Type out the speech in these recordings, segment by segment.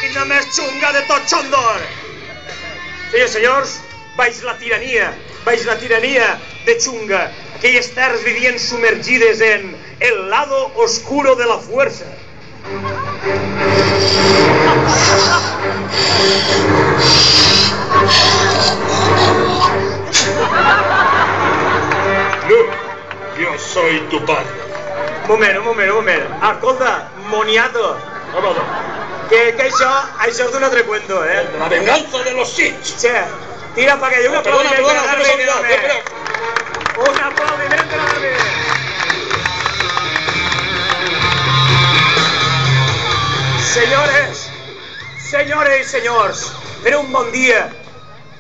reina més xunga de tot Xondor. Senyors, senyors, baix la tirania de xunga. Aquelles terres vivien submergides en el lado oscuro de la fuerza. Luke, yo soy tu padre. Un moment. Escolta, moniato. Que això és d'un altre cuento, eh? La venganza de los Sith. Che, tira pa' que un aplaudiment per a Darby. Un aplaudiment per a Darby. Senyores i senyors, era un bon dia.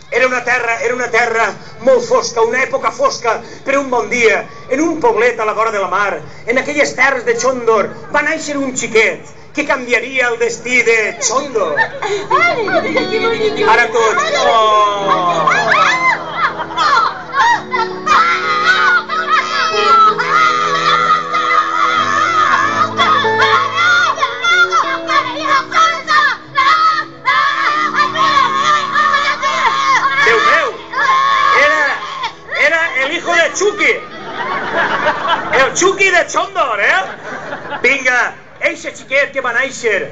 Era una terra molt fosca, una època fosca, però un bon dia, en un poblet a la vora de la mar, en aquelles terres de Xondor, va néixer un xiquet que canviaria el destí de Xondor. Ara tots... Déu meu! Era el hijo de Chucky! El Chucky de Xondor, eh? Vinga! Eixe xiquet que va néixer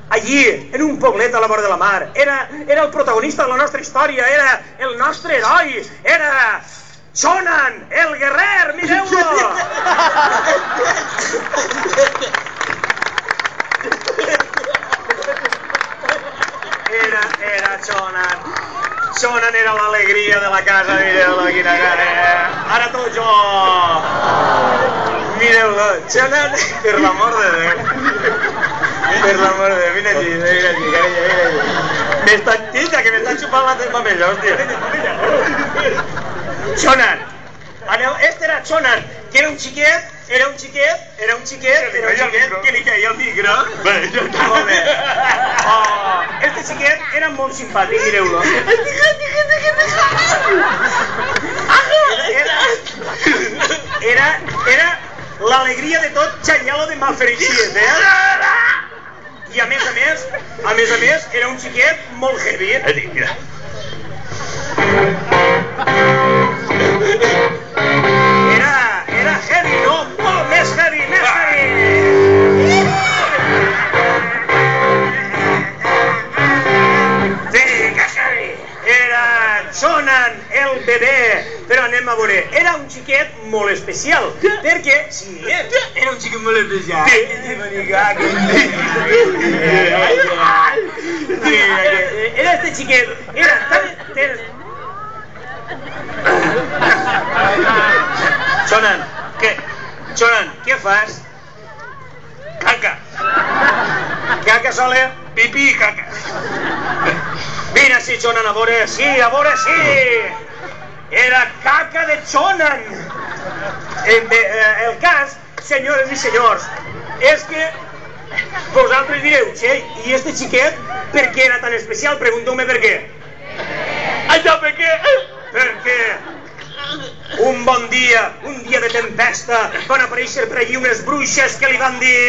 allí, en un poblet a la vora de la mar, era el protagonista de la nostra història, era el nostre heroi, era Chonan, el guerrer, mireu-lo! Era Chonan. Chonan era l'alegria de la casa, mireu-lo, quina cara. Ara tot jo! Mireu-lo, Chonan, per l'amor de Déu. Per l'amor de Déu, vine aquí, carinyo. Tita, que m'està xupant la mamella, hòstia. Chonan. Este era Chonan, que era un xiquet que li caia el micro. Molt bé. Este xiquet era molt simpàtic, mireu-lo. Era l'alegria de tot Xanyalo de Malfereixies, eh? I a més a més, era un xiquet molt heavy. Mira. Era heavy, no? Molt més heavy, Era Chonan, el bebè. Però anem a veure, era un xiquet molt especial, perquè, sí, era un xiquet molt especial. Era este xiquet, era tan... Chonan, què fas? Caca. Caca sola? Pipí i caca. Vine així, Chonan, a veure, sí. Era caca de Chonan. El cas, senyores i senyors, és que vosaltres direu, che, i este xiquet per què era tan especial? Pregunteu-me per què. Allò per què? Perquè un bon dia, un dia de tempesta, van aparèixer per allí unes bruixes que li van dir...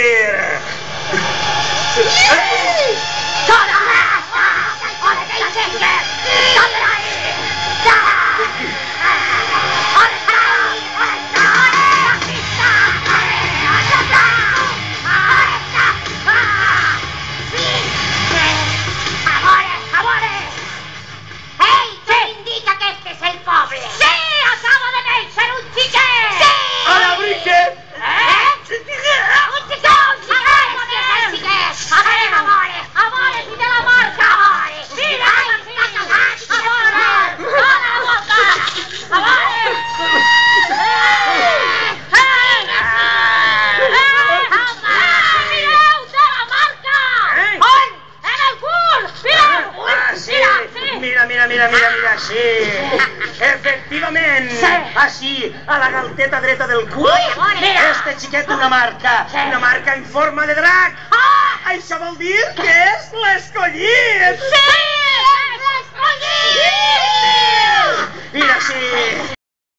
Mira, sí. Efectivament. Així, a la galteta dreta del cul, este xiquet una marca en forma de drac. Això vol dir que és l'escollit. Sí, és l'escollit. Mira, sí.